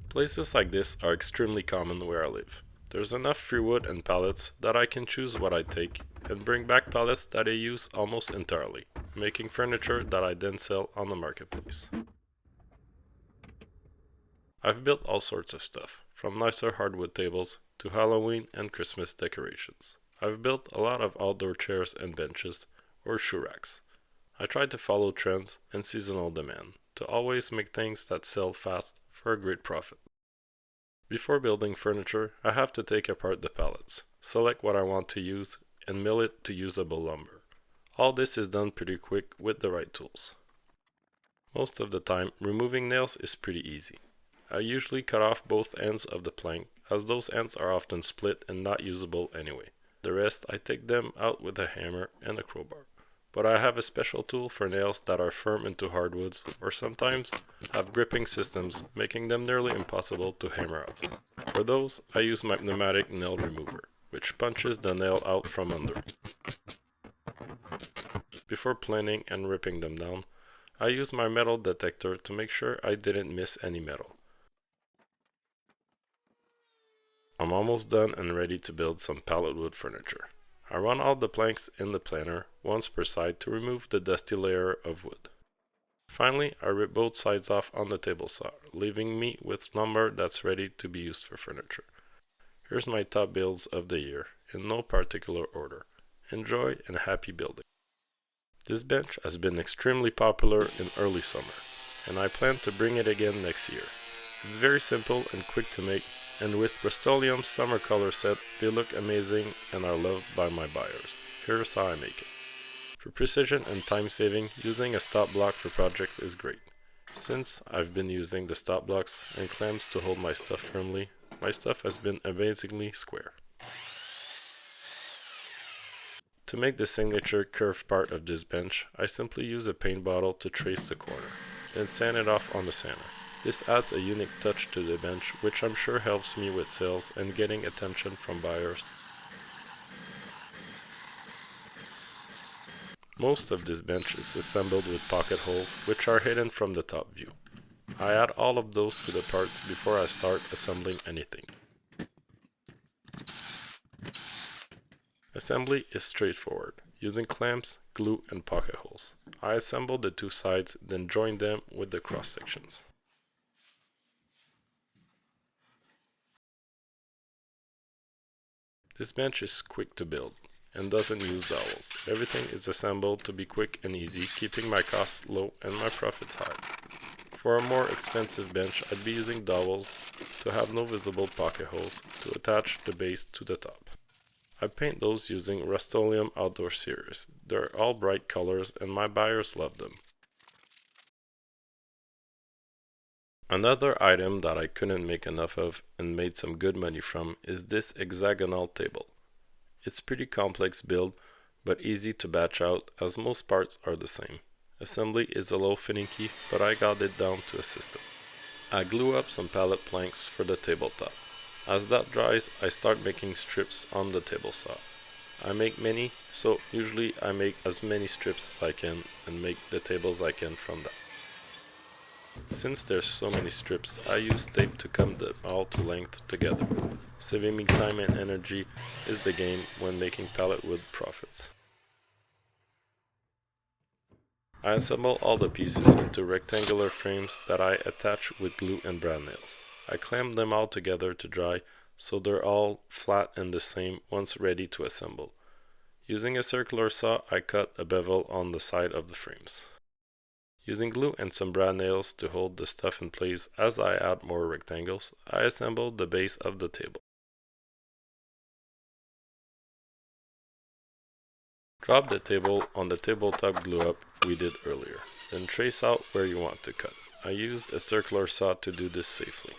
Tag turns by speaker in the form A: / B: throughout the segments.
A: Places like this are extremely common where I live. There's enough free wood and pallets that I can choose what I take and bring back pallets that I use almost entirely, making furniture that I then sell on the marketplace. I've built all sorts of stuff, from nicer hardwood tables to Halloween and Christmas decorations. I've built a lot of outdoor chairs and benches, or shoe racks. I tried to follow trends and seasonal demand to always make things that sell fast for a great profit. Before building furniture, I have to take apart the pallets, select what I want to use, and mill it to usable lumber. All this is done pretty quick with the right tools. Most of the time, removing nails is pretty easy. I usually cut off both ends of the plank, as those ends are often split and not usable anyway. The rest I take them out with a hammer and a crowbar. But I have a special tool for nails that are firm into hardwoods, or sometimes have gripping systems, making them nearly impossible to hammer out. For those, I use my pneumatic nail remover, which punches the nail out from under. Before planing and ripping them down, I use my metal detector to make sure I didn't miss any metal. I'm almost done and ready to build some pallet wood furniture. I run all the planks in the planer, once per side, to remove the dusty layer of wood. Finally, I rip both sides off on the table saw, leaving me with lumber that's ready to be used for furniture. Here's my top builds of the year, in no particular order. Enjoy and happy building. This bench has been extremely popular in early summer, and I plan to bring it again next year. It's very simple and quick to make, and with Rust-Oleum's summer color set, they look amazing and are loved by my buyers. Here's how I make it. For precision and time saving, using a stop block for projects is great. Since I've been using the stop blocks and clamps to hold my stuff firmly, my stuff has been amazingly square. To make the signature curved part of this bench, I simply use a paint bottle to trace the corner, then sand it off on the sander. This adds a unique touch to the bench, which I'm sure helps me with sales and getting attention from buyers. Most of this bench is assembled with pocket holes, which are hidden from the top view. I add all of those to the parts before I start assembling anything. Assembly is straightforward, using clamps, glue, and pocket holes. I assemble the two sides, then join them with the cross sections. This bench is quick to build and doesn't use dowels. Everything is assembled to be quick and easy, keeping my costs low and my profits high. For a more expensive bench, I'd be using dowels to have no visible pocket holes to attach the base to the top. I paint those using Rust-Oleum Outdoor Series. They're all bright colors and my buyers love them. Another item that I couldn't make enough of and made some good money from is this hexagonal table. It's pretty complex build, but easy to batch out as most parts are the same. Assembly is a little finicky, but I got it down to a system. I glue up some pallet planks for the tabletop. As that dries, I start making strips on the table saw. I make many, so usually I make as many strips as I can and make the tables I can from that. Since there's so many strips, I use tape to come them all to length together. Saving me time and energy is the game when making pallet wood profits. I assemble all the pieces into rectangular frames that I attach with glue and brad nails. I clamp them all together to dry so they're all flat and the same once ready to assemble. Using a circular saw, I cut a bevel on the side of the frames. Using glue and some brad nails to hold the stuff in place as I add more rectangles, I assembled the base of the table. Drop the table on the tabletop glue up we did earlier, then trace out where you want to cut. I used a circular saw to do this safely.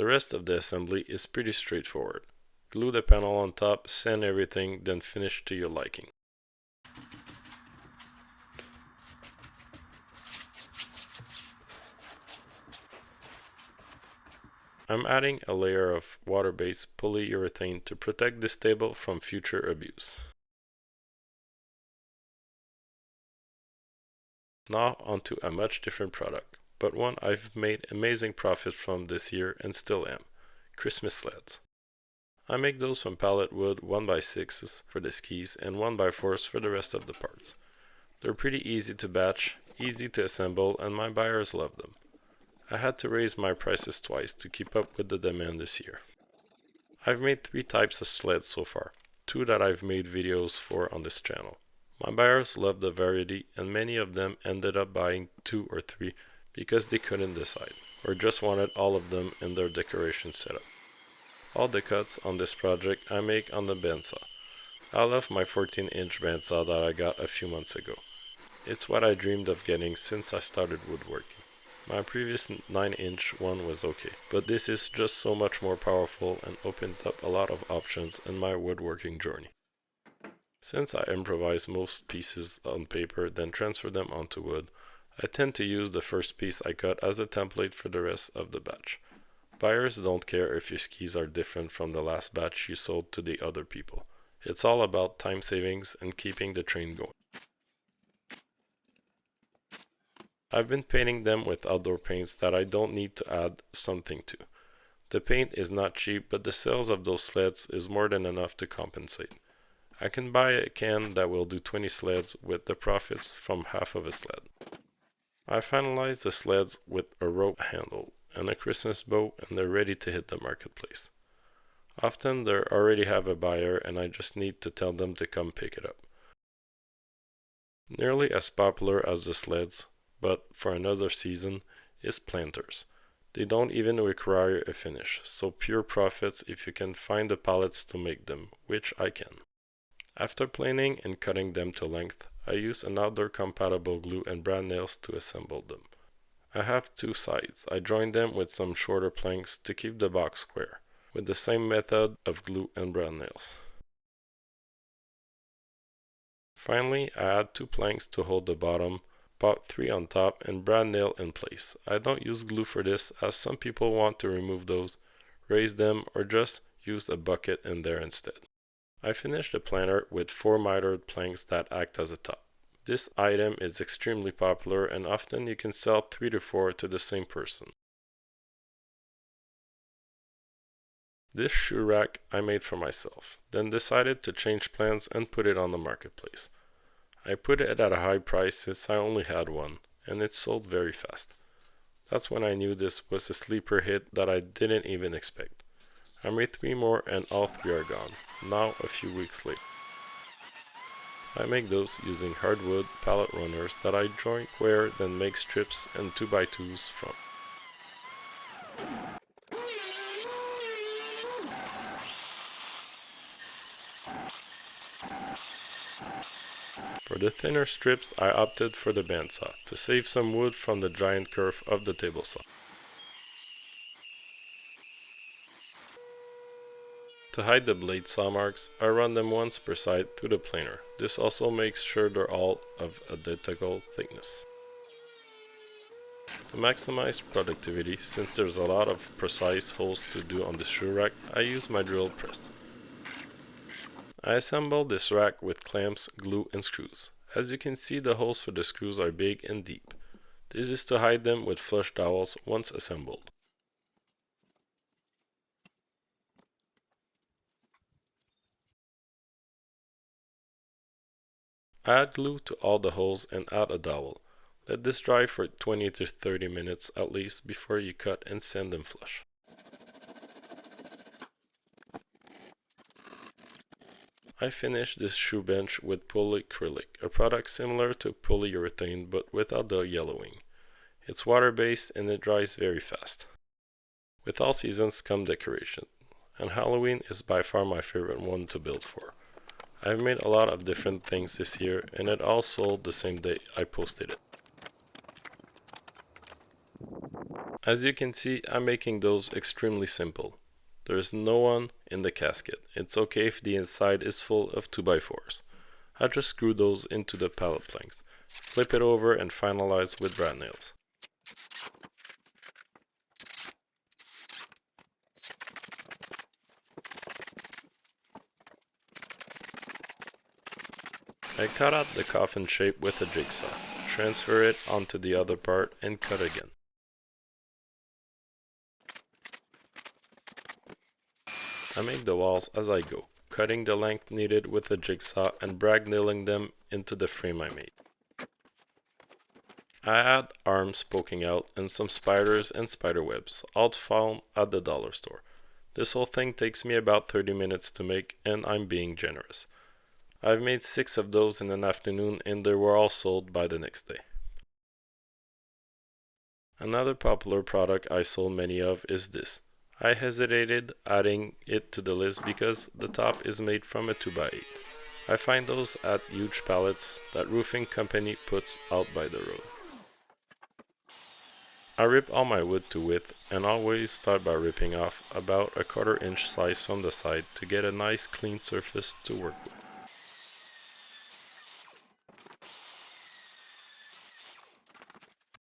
A: The rest of the assembly is pretty straightforward. Glue the panel on top, sand everything, then finish to your liking. I'm adding a layer of water-based polyurethane to protect this table from future abuse. Now onto a much different product, but one I've made amazing profit from this year and still am: Christmas sleds. I make those from pallet wood 1x6s for the skis and 1x4s for the rest of the parts. They're pretty easy to batch, easy to assemble, and my buyers love them. I had to raise my prices twice to keep up with the demand this year. I've made 3 types of sleds so far, 2 that I've made videos for on this channel. My buyers loved the variety, and many of them ended up buying 2 or 3 because they couldn't decide, or just wanted all of them in their decoration setup. All the cuts on this project I make on the bandsaw. I love my 14-inch bandsaw that I got a few months ago. It's what I dreamed of getting since I started woodworking. My previous 9-inch one was okay, but this is just so much more powerful and opens up a lot of options in my woodworking journey. Since I improvise most pieces on paper then transfer them onto wood, I tend to use the first piece I cut as a template for the rest of the batch. Buyers don't care if your skis are different from the last batch you sold to the other people. It's all about time savings and keeping the train going. I've been painting them with outdoor paints that I don't need to add something to. The paint is not cheap, but the sales of those sleds is more than enough to compensate. I can buy a can that will do 20 sleds with the profits from half of a sled. I finalized the sleds with a rope handle and a Christmas bow, and they're ready to hit the marketplace. Often they already have a buyer and I just need to tell them to come pick it up. Nearly as popular as the sleds, but for another season, is planters. They don't even require a finish, so pure profits if you can find the pallets to make them, which I can. After planing and cutting them to length, I use an outdoor compatible glue and brad nails to assemble them. I have 2 sides. I join them with some shorter planks to keep the box square, with the same method of glue and brad nails. Finally, I add 2 planks to hold the bottom, pop 3 on top, and brad nail in place. I don't use glue for this, as some people want to remove those, raise them, or just use a bucket in there instead. I finished the planter with 4 mitered planks that act as a top. This item is extremely popular and often you can sell 3 to 4 to the same person. This shoe rack I made for myself, then decided to change plans and put it on the marketplace. I put it at a high price since I only had one, and it sold very fast. That's when I knew this was a sleeper hit that I didn't even expect. I made 3 more and all 3 are gone, now a few weeks later. I make those using hardwood pallet runners that I join square then make strips and 2x2s from. For the thinner strips I opted for the bandsaw to save some wood from the giant curve of the table saw. To hide the blade saw marks, I run them once per side through the planer. This also makes sure they're all of identical thickness. To maximize productivity, since there's a lot of precise holes to do on the shoe rack, I use my drill press. I assembled this rack with clamps, glue, and screws. As you can see, the holes for the screws are big and deep. This is to hide them with flush dowels once assembled. Add glue to all the holes and add a dowel. Let this dry for 20 to 30 minutes at least before you cut and sand them flush. I finished this shoe bench with polyacrylic, a product similar to polyurethane but without the yellowing. It's water-based and it dries very fast. With all seasons come decoration, and Halloween is by far my favorite one to build for. I've made a lot of different things this year and it all sold the same day I posted it. As you can see, I'm making those extremely simple. There is no one in the casket. It's okay if the inside is full of 2x4s. I just screw those into the pallet planks, flip it over and finalize with brad nails. I cut out the coffin shape with a jigsaw, transfer it onto the other part and cut again. I make the walls as I go, cutting the length needed with a jigsaw and brag nailing them into the frame I made. I add arms poking out and some spiders and spider webs, all found at the dollar store. This whole thing takes me about 30 minutes to make, and I'm being generous. I've made 6 of those in an afternoon and they were all sold by the next day. Another popular product I sold many of is this. I hesitated adding it to the list because the top is made from a 2x8. I find those at huge pallets that roofing company puts out by the road. I rip all my wood to width and always start by ripping off about a 1/4 inch slice from the side to get a nice clean surface to work with.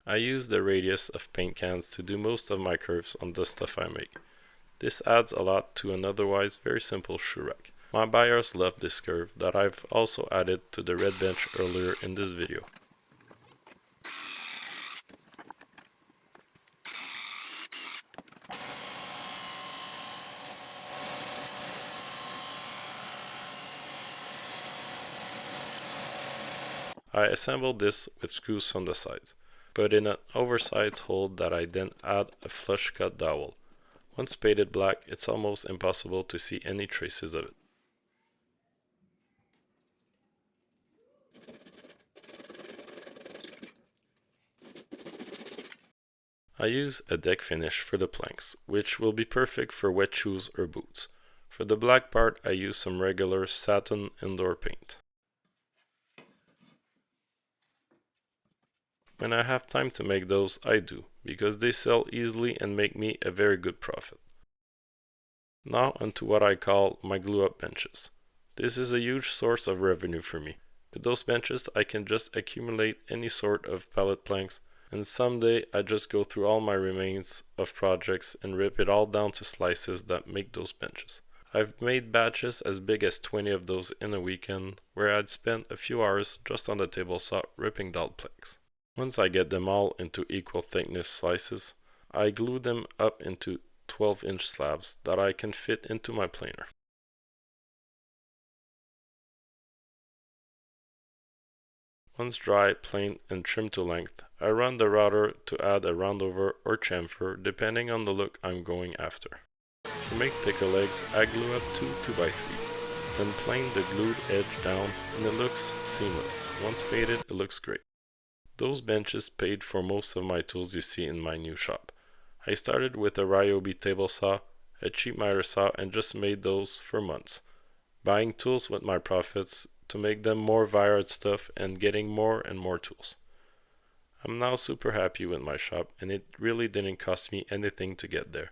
A: I use the radius of paint cans to do most of my curves on the stuff I make. This adds a lot to an otherwise very simple shoe rack. My buyers love this curve that I've also added to the red bench earlier in this video. I assembled this with screws from the sides, put in an oversized hole that I then add a flush cut dowel. Once painted black, it's almost impossible to see any traces of it. I use a deck finish for the planks, which will be perfect for wet shoes or boots. For the black part, I use some regular satin indoor paint. When I have time to make those, I do, because they sell easily and make me a very good profit. Now onto what I call my glue-up benches. This is a huge source of revenue for me. With those benches, I can just accumulate any sort of pallet planks, and someday I just go through all my remains of projects and rip it all down to slices that make those benches. I've made batches as big as 20 of those in a weekend, where I'd spend a few hours just on the table saw ripping down planks. Once I get them all into equal thickness slices, I glue them up into 12-inch slabs that I can fit into my planer. Once dry, planed, and trimmed to length, I run the router to add a roundover or chamfer depending on the look I'm going after. To make thicker legs, I glue up 2 2x3s, then plane the glued edge down and it looks seamless. Once painted, it looks great. Those benches paid for most of my tools you see in my new shop. I started with a Ryobi table saw, a cheap miter saw, and just made those for months, buying tools with my profits to make them more varied stuff and getting more and more tools. I'm now super happy with my shop and it really didn't cost me anything to get there,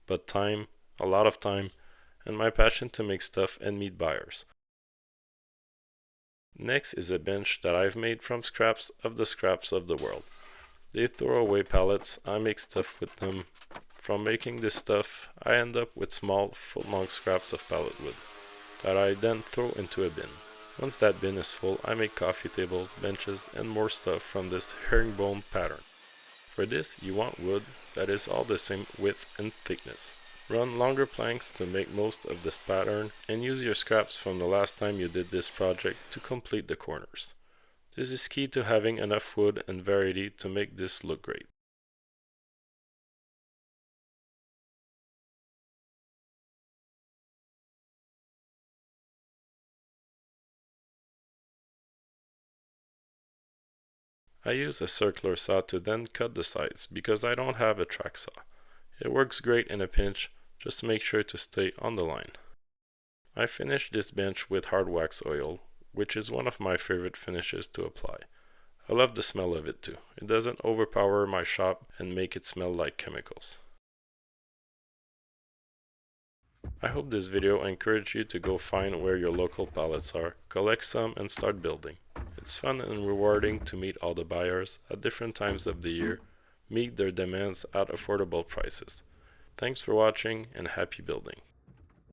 A: but time, a lot of time, and my passion to make stuff and meet buyers. Next is a bench that I've made from scraps of the world. They throw away pallets, I make stuff with them. From making this stuff, I end up with small, foot-long scraps of pallet wood that I then throw into a bin. Once that bin is full, I make coffee tables, benches, and more stuff from this herringbone pattern. For this, you want wood that is all the same width and thickness. Run longer planks to make most of this pattern and use your scraps from the last time you did this project to complete the corners. This is key to having enough wood and variety to make this look great. I use a circular saw to then cut the sides because I don't have a track saw. It works great in a pinch, just make sure to stay on the line. I finished this bench with hard wax oil, which is one of my favorite finishes to apply. I love the smell of it too. It doesn't overpower my shop and make it smell like chemicals. I hope this video encouraged you to go find where your local pallets are, collect some and start building. It's fun and rewarding to meet all the buyers at different times of the year, meet their demands at affordable prices. Thanks for watching and happy building.